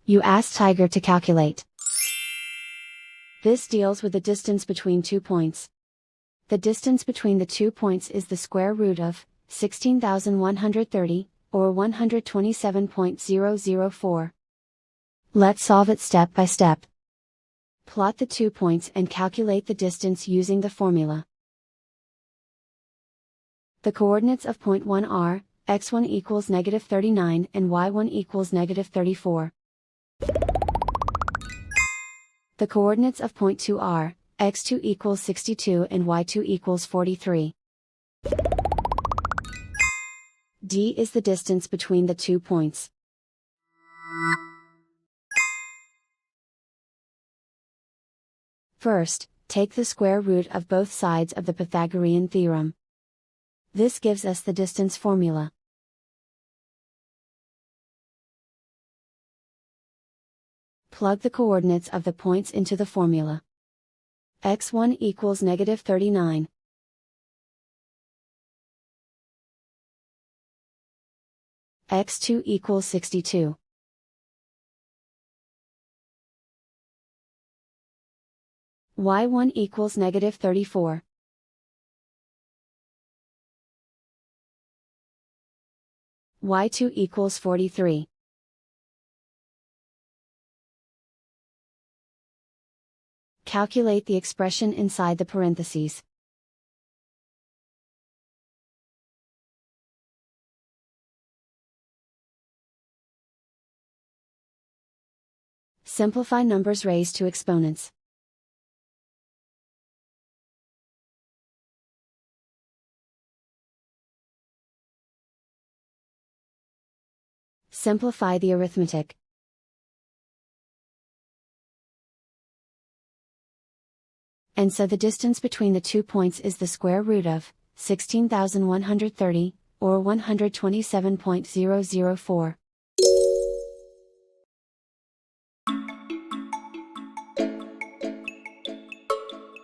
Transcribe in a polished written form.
You ask Tiger to calculate. This deals with the distance between 2 points. The distance between the 2 points is the square root of 16,130, or 127.004. Let's solve it step by step. Plot the 2 points and calculate the distance using the formula. The coordinates of point 1 are, x1 equals -39 and y1 equals -34. The coordinates of point 2 are, x2 equals 62 and y2 equals 43. D is the distance between the 2 points. First, take the square root of both sides of the Pythagorean theorem. This gives us the distance formula. Plug the coordinates of the points into the formula. x1 equals -39. x2 equals 62. y1 equals -34. y2 equals 43. Calculate the expression inside the parentheses. Simplify numbers raised to exponents. Simplify the arithmetic. And so the distance between the 2 points is the square root of 16,130, or 127.004.